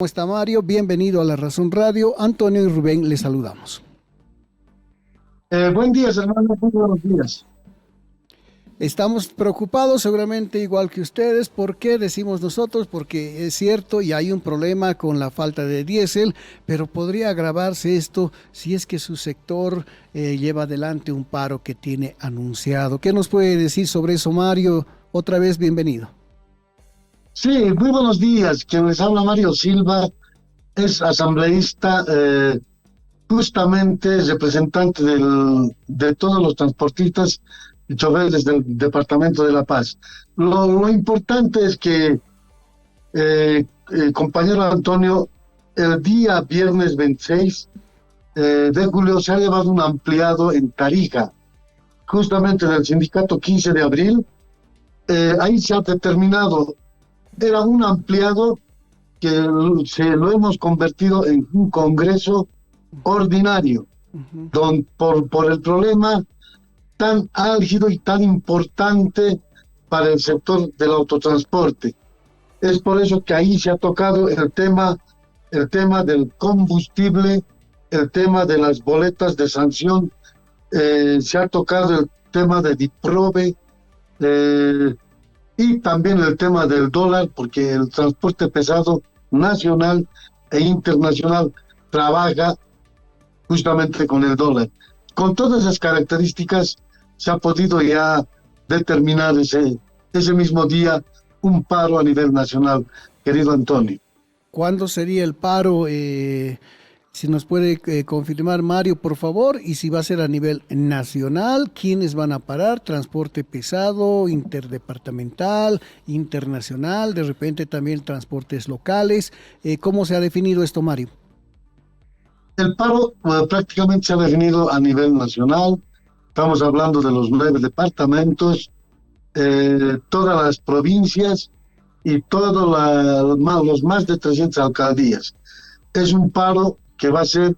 ¿Cómo está Mario? Bienvenido a La Razón Radio. Antonio y Rubén les saludamos. Buen día, hermano. Muy buenos días. Estamos preocupados seguramente igual que ustedes. ¿Por qué decimos nosotros? Porque es cierto y hay un problema con la falta de diésel, pero podría agravarse esto si es que su sector lleva adelante un paro que tiene anunciado. ¿Qué nos puede decir sobre eso, Mario? Otra vez, bienvenido. Sí, muy buenos días. Quien les habla, Mario Silva, es asambleísta, justamente representante de todos los transportistas y choferes del Departamento de La Paz. Lo importante es que, compañero Antonio, el día viernes 26 de julio se ha llevado un ampliado en Tarija, justamente del sindicato 15 de abril. Ahí se ha determinado, era un ampliado que lo hemos convertido en un congreso ordinario, por el problema tan álgido y tan importante para el sector del autotransporte. Es por eso que ahí se ha tocado el tema del combustible, el tema de las boletas de sanción, se ha tocado el tema de DIPROVE, y también el tema del dólar, porque el transporte pesado nacional e internacional trabaja justamente con el dólar. Con todas esas características se ha podido ya determinar ese mismo día un paro a nivel nacional, querido Antonio. ¿Cuándo sería el paro? Si nos puede confirmar, Mario, por favor, y si va a ser a nivel nacional, ¿quiénes van a parar? ¿Transporte pesado, interdepartamental, internacional, de repente también transportes locales? ¿Cómo se ha definido esto, Mario? El paro prácticamente se ha definido a nivel nacional. Estamos hablando de los 9 departamentos, todas las provincias y todos los más de 300 alcaldías. Es un paro que va a ser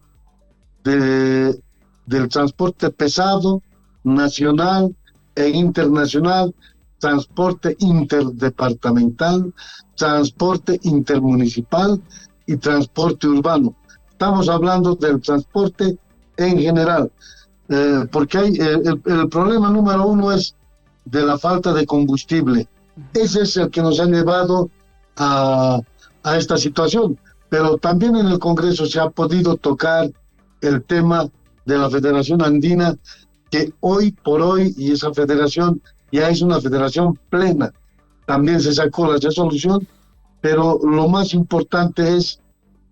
del transporte pesado, nacional e internacional, transporte interdepartamental, transporte intermunicipal y transporte urbano. Estamos hablando del transporte en general, porque el problema número uno es de la falta de combustible. Ese es el que nos ha llevado a esta situación. Pero también en el Congreso se ha podido tocar el tema de la Federación Andina, que hoy por hoy, y esa federación ya es una federación plena, también se sacó la resolución, pero lo más importante es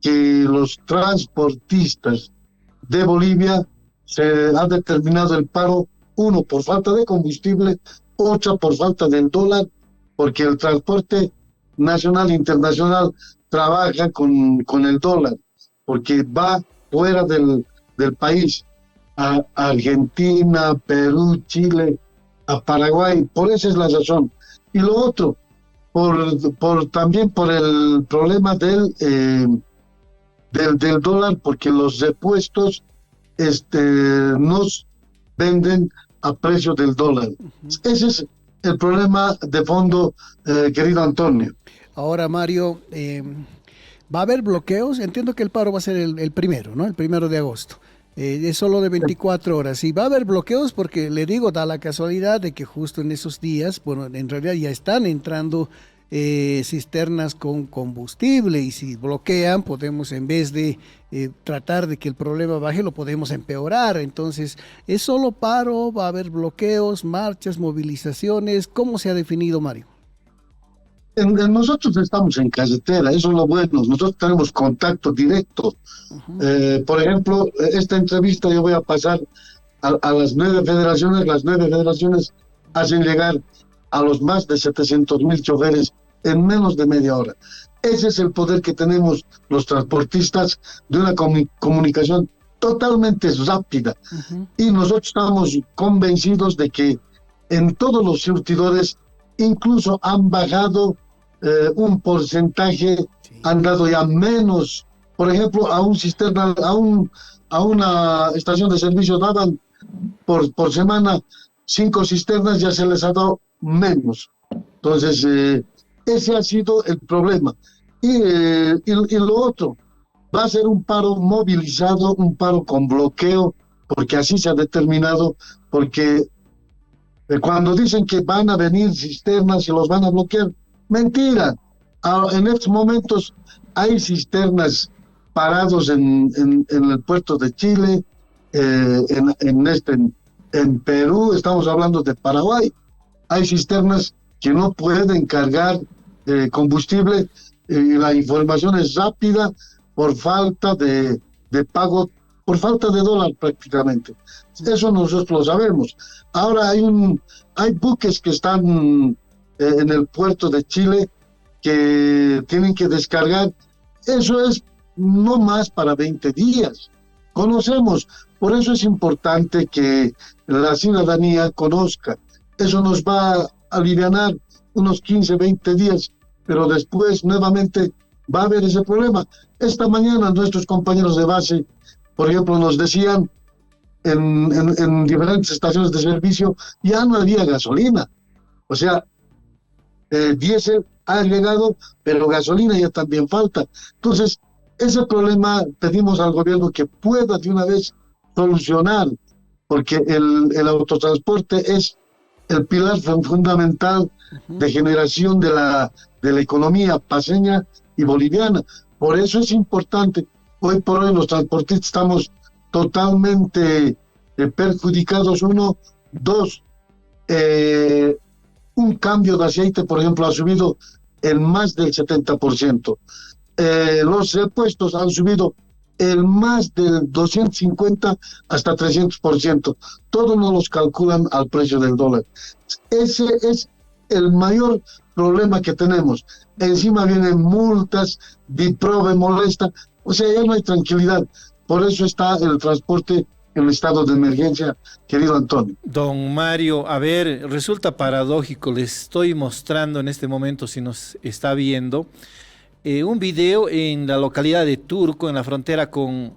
que los transportistas de Bolivia se ha determinado el paro, uno por falta de combustible, otra por falta del dólar, porque el transporte nacional e internacional trabaja con el dólar, porque va fuera del país, a Argentina, Perú, Chile, a Paraguay, por esa es la razón. Y lo otro, también por el problema del dólar, porque los repuestos nos venden a precio del dólar. Ese es el problema de fondo, querido Antonio. Ahora, Mario, ¿va a haber bloqueos? Entiendo que el paro va a ser el primero, ¿no? El 1 de agosto. Es solo de 24 horas. Y va a haber bloqueos porque, le digo, da la casualidad de que justo en esos días, bueno, en realidad ya están entrando cisternas con combustible y si bloquean, podemos en vez de tratar de que el problema baje, lo podemos empeorar. Entonces, ¿es solo paro? ¿Va a haber bloqueos, marchas, movilizaciones? ¿Cómo se ha definido, Mario? Nosotros estamos en carretera, eso es lo bueno, nosotros tenemos contacto directo. Por ejemplo, esta entrevista yo voy a pasar a las 9 federaciones hacen llegar a los más de 700,000 choferes en menos de media hora. Ese es el poder que tenemos los transportistas de una comunicación totalmente rápida. Y nosotros estamos convencidos de que en todos los surtidores incluso han bajado un porcentaje, Sí. han dado ya menos. Por ejemplo, a una estación de servicio daban por semana 5 cisternas, ya se les ha dado menos. Entonces, ese ha sido el problema. Y lo otro, va a ser un paro movilizado, un paro con bloqueo, porque así se ha determinado, porque cuando dicen que van a venir cisternas y los van a bloquear, mentira. En estos momentos hay cisternas parados en el puerto de Chile, en Perú, estamos hablando de Paraguay. Hay cisternas que no pueden cargar combustible y la información es rápida por falta de pago, por falta de dólar prácticamente. Eso nosotros lo sabemos. Ahora hay buques que están en el puerto de Chile que tienen que descargar. Eso es no más para 20 días. Conocemos, por eso es importante que la ciudadanía conozca. Eso nos va a alivianar unos 15, 20 días, pero después nuevamente va a haber ese problema. Esta mañana nuestros compañeros de base, por ejemplo, nos decían en diferentes estaciones de servicio, ya no había gasolina. O sea, diésel ha llegado, pero gasolina ya también falta. Entonces, ese problema pedimos al gobierno que pueda de una vez solucionar, porque el autotransporte es el pilar fundamental de generación de la economía paceña y boliviana. Por eso es importante. Hoy por hoy los transportistas estamos totalmente perjudicados. Uno, dos, un cambio de aceite, por ejemplo, ha subido en más del 70%. Los repuestos han subido en más del 250 hasta 300%. Todos nos los calculan al precio del dólar. Ese es el mayor problema que tenemos. Encima vienen multas, DIPROVE molesta, o sea, ya no hay tranquilidad. Por eso está el transporte en estado de emergencia, querido Antonio. Don Mario, a ver, resulta paradójico, les estoy mostrando en este momento, si nos está viendo, un video en la localidad de Turco, en la frontera con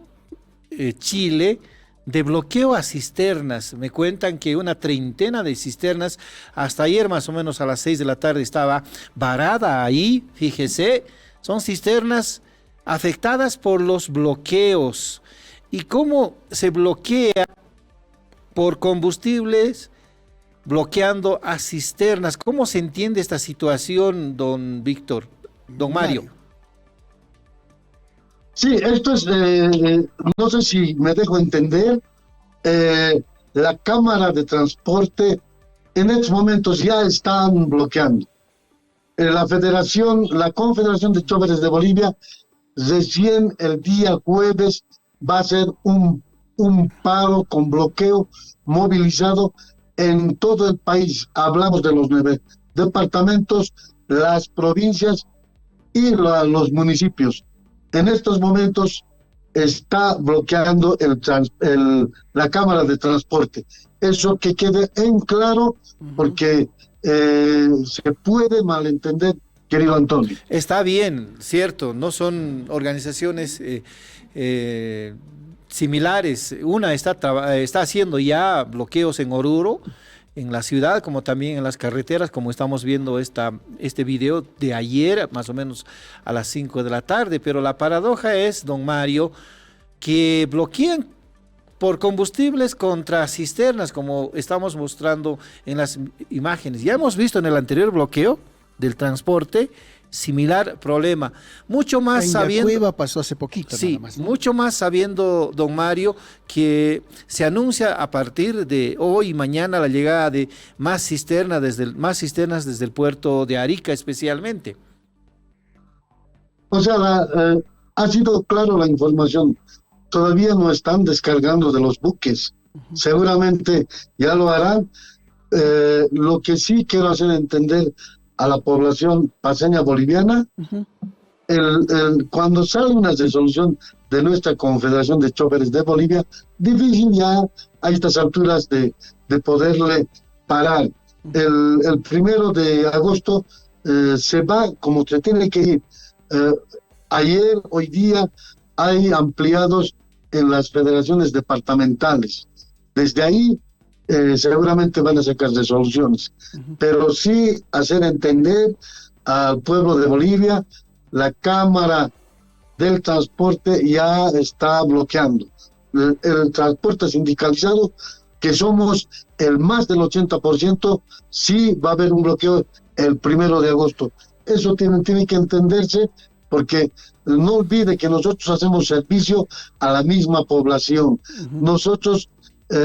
Chile, de bloqueo a cisternas. Me cuentan que una treintena de cisternas, hasta ayer más o menos a las 6 de la tarde estaba varada ahí, fíjese, son cisternas afectadas por los bloqueos. ¿Y cómo se bloquea? Por combustibles, bloqueando a cisternas. ¿Cómo se entiende esta situación, don Víctor, don Mario? Sí, esto es, no sé si me dejo entender, la Cámara de Transporte en estos momentos ya están bloqueando. La Confederación de Choferes de Bolivia, recién el día jueves va a ser un paro con bloqueo movilizado en todo el país. Hablamos de los 9 departamentos, las provincias y los municipios. En estos momentos está bloqueando la Cámara de Transporte. Eso que quede en claro, porque se puede malentender, querido Antonio. Está bien, cierto, no son organizaciones similares. Una está haciendo ya bloqueos en Oruro, en la ciudad, como también en las carreteras, como estamos viendo este video de ayer, más o menos a las 5 de la tarde. Pero la paradoja es, don Mario, que bloquean por combustibles contra cisternas, como estamos mostrando en las imágenes. Ya hemos visto en el anterior bloqueo del transporte similar problema, mucho más en sabiendo. Yacuiba pasó hace poquito, Sí, nada más, ¿no? mucho más sabiendo, don Mario, que se anuncia a partir de hoy y mañana la llegada de más cisternas desde el puerto de Arica especialmente. O sea, ha sido claro la información. Todavía no están descargando de los buques. Seguramente ya lo harán. Lo que sí quiero hacer entender a la población paceña boliviana, cuando sale una resolución de nuestra Confederación de Choferes de Bolivia, difícil ya a estas alturas de poderle parar. El 1 de agosto se va como se tiene que ir. Ayer, hoy día, hay ampliados en las federaciones departamentales. Desde ahí seguramente van a sacar resoluciones, pero sí hacer entender al pueblo de Bolivia la Cámara del Transporte ya está bloqueando. El transporte sindicalizado, que somos el más del 80%, sí va a haber un bloqueo el 1 de agosto. Eso tiene que entenderse, porque no olvide que nosotros hacemos servicio a la misma población. Nosotros,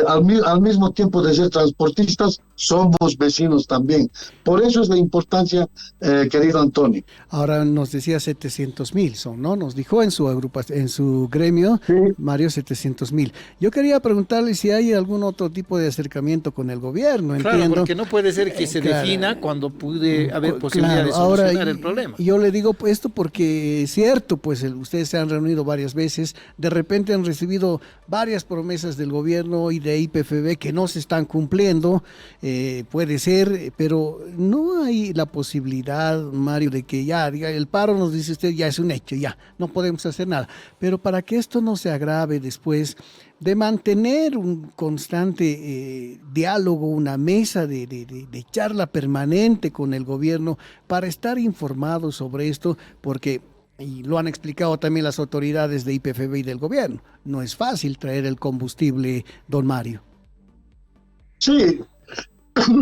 al mismo tiempo de ser transportistas, somos vecinos también. Por eso es la importancia, querido Antonio. Ahora nos decía 700,000 son, ¿no? Nos dijo en su agrupación, en su gremio, Sí. Mario, 700,000. Yo quería preguntarle si hay algún otro tipo de acercamiento con el gobierno, Claro, entiendo. porque no puede ser que se claro. defina cuando puede haber posibilidad Claro, de solucionar ahora, el problema. yo le digo esto porque es cierto, pues ustedes se han reunido varias veces, de repente han recibido varias promesas del gobierno y de IPFB que no se están cumpliendo, puede ser, pero no hay la posibilidad, Mario, de que ya diga, el paro, nos dice usted, ya es un hecho, ya, no podemos hacer nada, pero para que esto no se agrave después, de mantener un constante diálogo, una mesa de charla permanente con el gobierno para estar informados sobre esto, porque, y lo han explicado también las autoridades de IPFB y del gobierno, no es fácil traer el combustible, don Mario. Sí,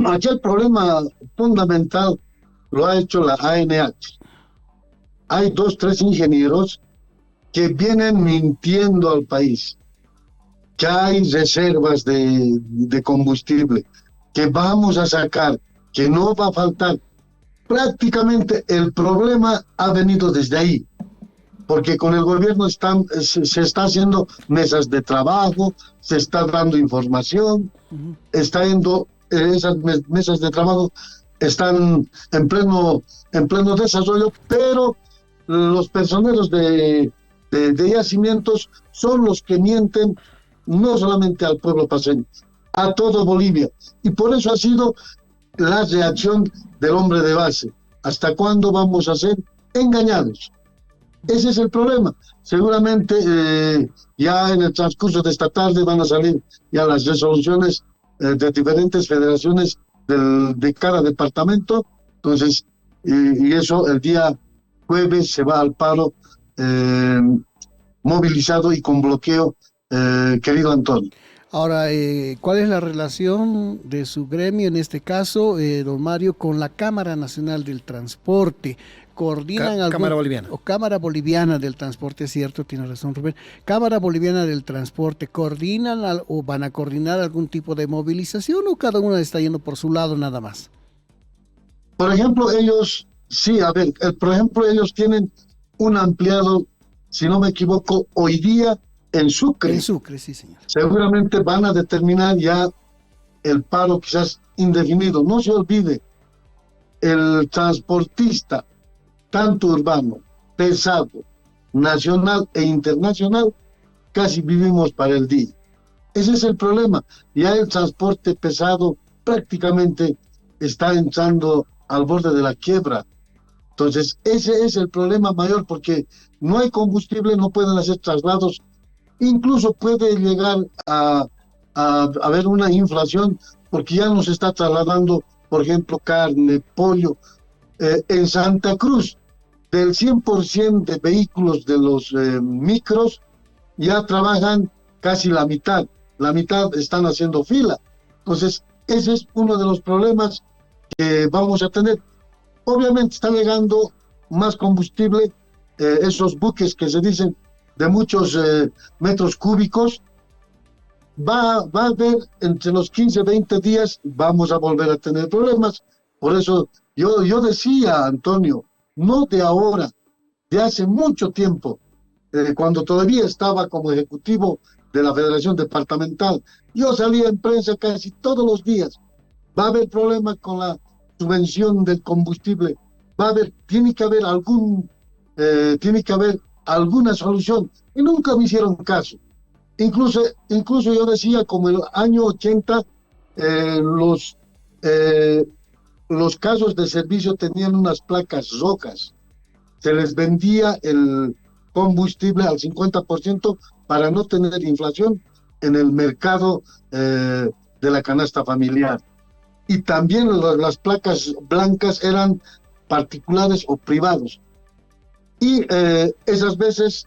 aquí el problema fundamental lo ha hecho la ANH. Hay 2, 3 ingenieros que vienen mintiendo al país, que hay reservas de combustible, que vamos a sacar, que no va a faltar. Prácticamente el problema ha venido desde ahí, porque con el gobierno se está haciendo mesas de trabajo, se está dando información, está yendo, esas mesas de trabajo están en pleno desarrollo, pero los personeros de yacimientos son los que mienten no solamente al pueblo paceño, a todo Bolivia. Y por eso ha sido la reacción del hombre de base. ¿Hasta cuándo vamos a ser engañados? Ese es el problema. Seguramente ya en el transcurso de esta tarde van a salir ya las resoluciones de diferentes federaciones de cada departamento. Entonces, y eso el día jueves se va al paro movilizado y con bloqueo, querido Antonio. Ahora, ¿cuál es la relación de su gremio, en este caso, don Mario, con la Cámara Nacional del Transporte? ¿Coordinan Cámara Boliviana. O Cámara Boliviana del Transporte, es cierto, tiene razón Rubén. Cámara Boliviana del Transporte, ¿coordinan o van a coordinar algún tipo de movilización o cada una está yendo por su lado nada más? Por ejemplo, ellos, sí, a ver, por ejemplo, ellos tienen un ampliado, si no me equivoco, hoy día en Sucre. En Sucre, sí, señor. Seguramente van a determinar ya el paro quizás indefinido. No se olvide, el transportista, tanto urbano, pesado, nacional e internacional, casi vivimos para el día. Ese es el problema. Ya el transporte pesado prácticamente está entrando al borde de la quiebra. Entonces, ese es el problema mayor, porque no hay combustible, no pueden hacer traslados. Incluso puede llegar a haber una inflación, porque ya nos está trasladando, por ejemplo, carne, pollo. En Santa Cruz, del 100% de vehículos de los micros, ya trabajan casi la mitad están haciendo fila. Entonces, ese es uno de los problemas que vamos a tener. Obviamente está llegando más combustible, esos buques que se dicen de muchos metros cúbicos, va a haber entre los 15, 20 días, vamos a volver a tener problemas. Por eso yo decía, Antonio, no de ahora, de hace mucho tiempo, cuando todavía estaba como ejecutivo de la Federación Departamental, yo salía en prensa casi todos los días. Va a haber problemas con la subvención del combustible, tiene que haber alguna solución, y nunca me hicieron caso. Incluso yo decía, como el año 80, los casos de servicio tenían unas placas rojas, se les vendía el combustible al 50% para no tener inflación en el mercado de la canasta familiar. Y también las placas blancas eran particulares o privados. y esas veces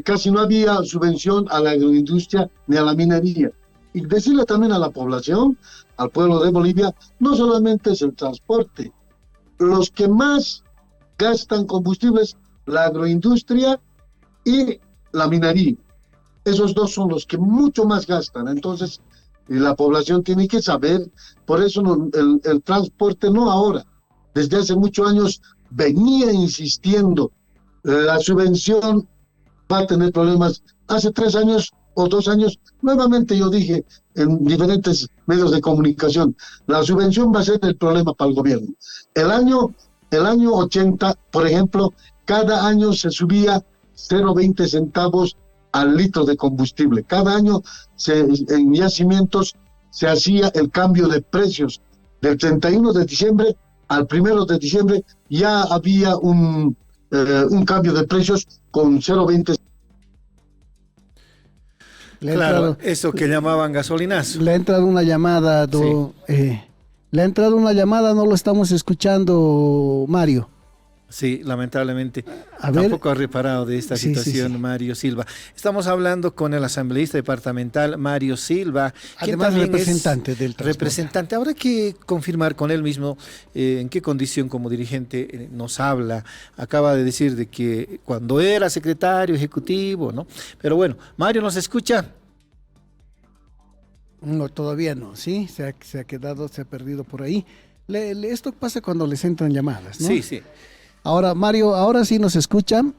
casi no había subvención a la agroindustria ni a la minería. Y decirle también a la población, al pueblo de Bolivia, no solamente es el transporte, los que más gastan combustibles, la agroindustria y la minería. Esos dos son los que mucho más gastan. Entonces, la población tiene que saber, por eso el transporte no ahora, desde hace muchos años venía insistiendo, la subvención va a tener problemas. Hace 3 años o 2 años, nuevamente yo dije en diferentes medios de comunicación, la subvención va a ser el problema para el gobierno. El año 80, por ejemplo, cada año se subía 0,20 centavos al litro de combustible. Cada año en yacimientos se hacía el cambio de precios. Del 31 de diciembre al 1 de diciembre ya había un cambio de precios con 0,20. Claro, eso que llamaban gasolinazo. Le ha entrado una llamada, le ha entrado una llamada, no lo estamos escuchando, Mario. Sí, lamentablemente. A ver. Tampoco ha reparado de esta situación, sí. Mario Silva. Estamos hablando con el asambleísta departamental Mario Silva, quien además también representante es del transporte. representante. Habrá que confirmar con él mismo en qué condición como dirigente nos habla. Acaba de decir de que cuando era secretario ejecutivo, ¿no? Pero bueno, Mario, ¿nos escucha? No, todavía no, sí, se ha quedado, se ha perdido por ahí. Esto pasa cuando les entran llamadas, ¿no? Sí, sí. Ahora, Mario, ahora sí nos escuchan.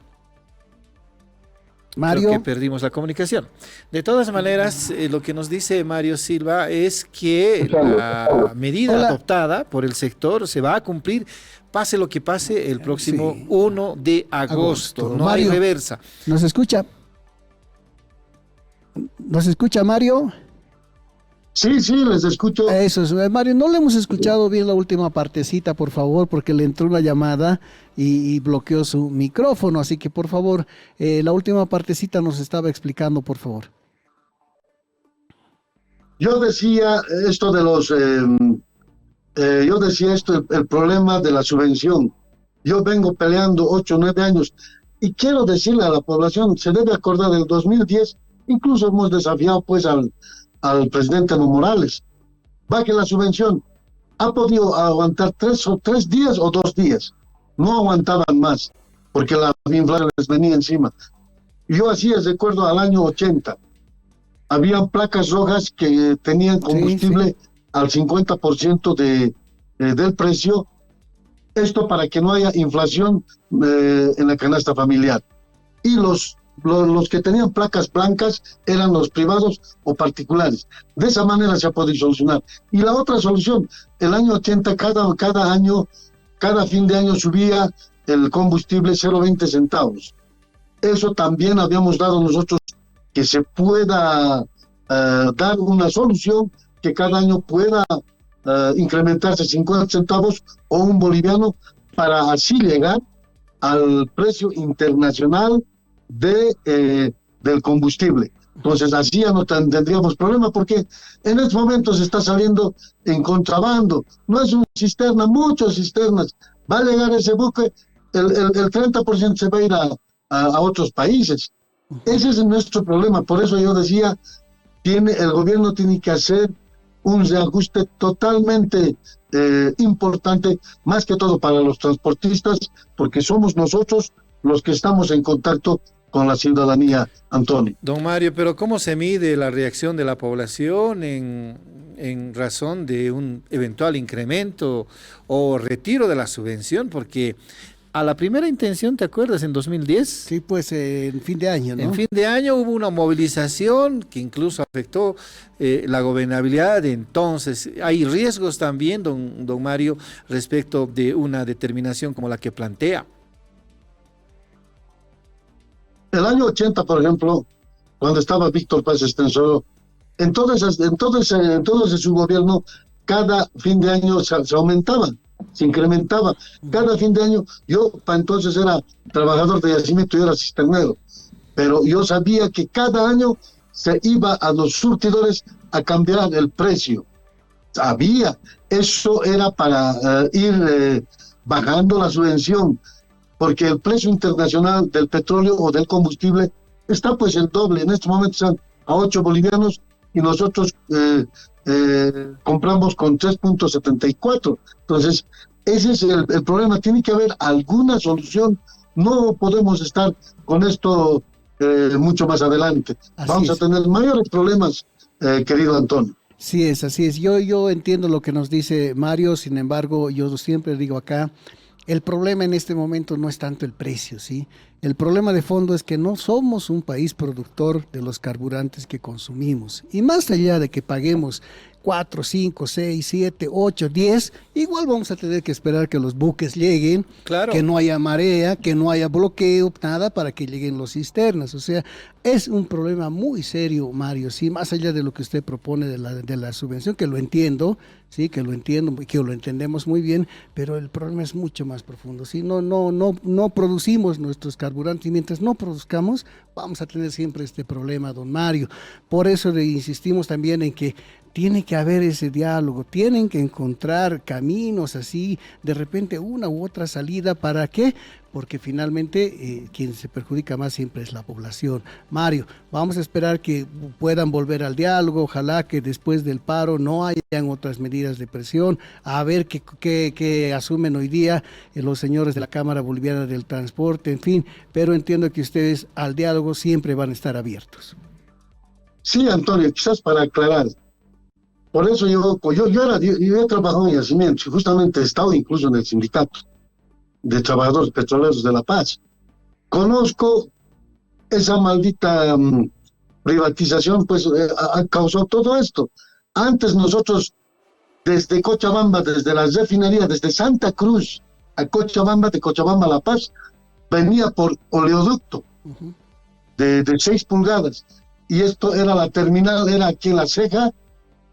Mario. Creo que perdimos la comunicación. De todas maneras, lo que nos dice Mario Silva es que la medida adoptada por el sector se va a cumplir, pase lo que pase, el próximo 1 de agosto. No Mario, hay reversa. ¿Nos escucha? ¿Nos escucha, Mario? Sí, les escucho. Eso es, Mario, no le hemos escuchado bien la última partecita, por favor, porque le entró una llamada y bloqueó su micrófono, así que por favor, la última partecita nos estaba explicando, por favor. Yo decía esto de el problema de la subvención. Yo vengo peleando 8 o 9 años y quiero decirle a la población, se debe acordar del 2010, incluso hemos desafiado pues al presidente Evo Morales, baje la subvención. Ha podido aguantar 3 días o 2 días. No aguantaban más, porque la inflación les venía encima. Yo hacía recuerdo al año 80. Habían placas rojas que tenían combustible al 50% del precio. Esto para que no haya inflación en la canasta familiar. Y los que tenían placas blancas eran los privados o particulares. De esa manera se ha podido solucionar. Y la otra solución, el año 80, cada año, cada fin de año subía el combustible 0,20 centavos. Eso también habíamos dado nosotros, que se pueda dar una solución, que cada año pueda incrementarse 50 centavos o un boliviano, para así llegar al precio internacional del combustible. Entonces así ya no tendríamos problema, porque en estos momentos está saliendo en contrabando, no es una cisterna, muchas cisternas, va a llegar ese buque, el 30% se va a ir a otros países. Ese es nuestro problema. Por eso yo decía, el gobierno tiene que hacer un reajuste totalmente importante, más que todo para los transportistas, porque somos nosotros los que estamos en contacto con la ciudadanía, Antonio. Don Mario, pero ¿cómo se mide la reacción de la población en razón de un eventual incremento o retiro de la subvención? Porque a la primera intención, ¿te acuerdas? En 2010. Sí, pues en fin de año, ¿no? En fin de año hubo una movilización que incluso afectó la gobernabilidad de entonces. Hay riesgos también, don Mario, respecto de una determinación como la que plantea. El año 80, por ejemplo, cuando estaba Víctor Paz Estenssoro, en todo ese su gobierno, cada fin de año se aumentaba, se incrementaba. Cada fin de año, yo para entonces era trabajador de yacimiento y era cisternero, pero yo sabía que cada año se iba a los surtidores a cambiar el precio. Eso era para ir bajando la subvención. porque el precio internacional del petróleo o del combustible está pues el doble. En este momento están a 8 bolivianos y nosotros compramos con 3.74. Entonces, ese es el problema. Tiene que haber alguna solución. No podemos estar con esto mucho más adelante. Vamos a tener mayores problemas, querido Antonio. Sí es, así es. Yo entiendo lo que nos dice Mario, sin embargo, yo siempre digo acá, el problema en este momento no es tanto el precio, ¿sí? El problema de fondo es que no somos un país productor de los carburantes que consumimos. Y más allá de que paguemos 4, 5, 6, 7, 8, 10, igual vamos a tener que esperar que los buques lleguen, Claro. que no haya marea, que no haya bloqueo, nada para que lleguen los cisternas. O sea, es un problema muy serio, Mario, sí, más allá de lo que usted propone de la subvención, que lo entiendo, sí, que lo entiendo, que lo entendemos muy bien, pero el problema es mucho más profundo. Sí, no producimos nuestros carburantes y mientras no produzcamos, vamos a tener siempre este problema, don Mario. Por eso le insistimos también en que tiene que haber ese diálogo, tienen que encontrar caminos así, de repente una u otra salida. ¿Para qué? Porque finalmente quien se perjudica más siempre es la población. Mario, vamos a esperar que puedan volver al diálogo, ojalá que después del paro no hayan otras medidas de presión, a ver qué asumen hoy día los señores de la Cámara Boliviana del Transporte, en fin, pero entiendo que ustedes al diálogo siempre van a estar abiertos. Sí, Antonio, quizás para aclarar. Por eso yo he trabajado en yacimientos y justamente he estado incluso en el sindicato de trabajadores petroleros de La Paz. Conozco esa maldita privatización, pues ha causado todo esto. Antes nosotros, desde Cochabamba, desde las refinerías, desde Santa Cruz a Cochabamba, de Cochabamba a La Paz, venía por oleoducto de 6 pulgadas. Y esto era la terminal, era aquí en La Ceja.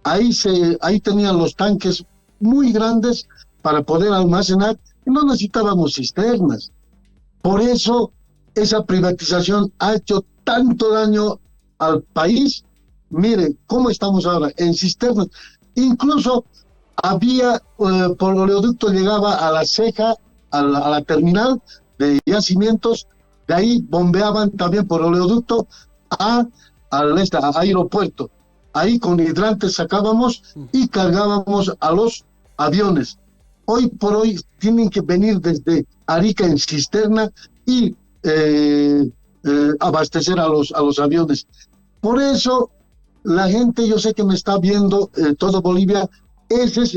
Ahí tenían los tanques muy grandes para poder almacenar y no necesitábamos cisternas. Por eso esa privatización ha hecho tanto daño al país. Mire cómo estamos ahora, en cisternas. Incluso había, por oleoducto llegaba a La Ceja, a la terminal de yacimientos, de ahí bombeaban también por oleoducto al aeropuerto. Ahí con hidrantes sacábamos y cargábamos a los aviones. Hoy por hoy tienen que venir desde Arica en cisterna y abastecer a los aviones. Por eso la gente, yo sé que me está viendo todo Bolivia, esa es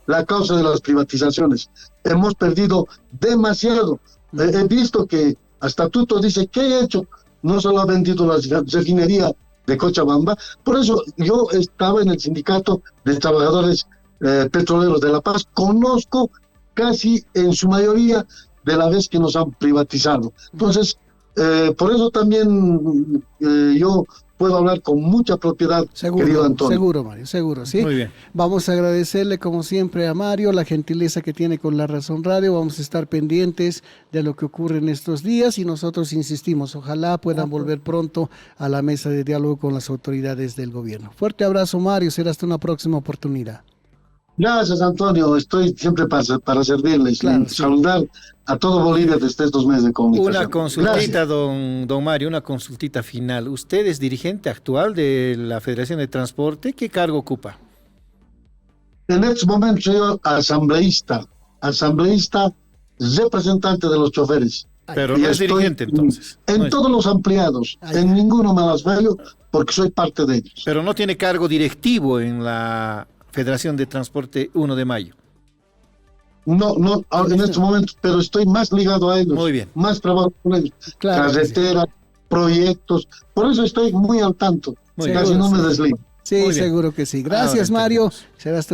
la causa de las privatizaciones. Hemos perdido demasiado. He visto que hasta Tuto dice, ¿qué he hecho? No solo ha vendido la refinería de Cochabamba. Por eso yo estaba en el sindicato de trabajadores petroleros de La Paz. Conozco casi en su mayoría de la vez que nos han privatizado. Entonces, por eso también yo puedo hablar con mucha propiedad, querido Antonio. Seguro, Mario, seguro, sí. Muy bien. Vamos a agradecerle, como siempre, a Mario la gentileza que tiene con La Razón Radio. Vamos a estar pendientes de lo que ocurre en estos días y nosotros insistimos, ojalá puedan volver pronto a la mesa de diálogo con las autoridades del gobierno. Fuerte abrazo, Mario, será hasta una próxima oportunidad. Gracias, Antonio. Estoy siempre para servirles. Claro, y saludar a todo Bolivia desde estos medios de comunicación. Una consultita, don Mario, una consultita final. Usted es dirigente actual de la Federación de Transporte. ¿Qué cargo ocupa? En estos momentos soy asambleísta, representante de los choferes. Pero Y no es estoy dirigente, entonces. En No es- todos los ampliados, en ninguno me las veo porque soy parte de ellos. Pero no tiene cargo directivo en la Federación de Transporte 1 de Mayo. No, en estos momentos, pero estoy más ligado a ellos. Muy bien. Más trabajo con ellos. Claro que Carreteras, proyectos. Por eso estoy muy al tanto. Muy Casi bien. no me desligo. Sí, Muy bien. seguro que sí. Gracias, Ahora Mario. entendemos. Será hasta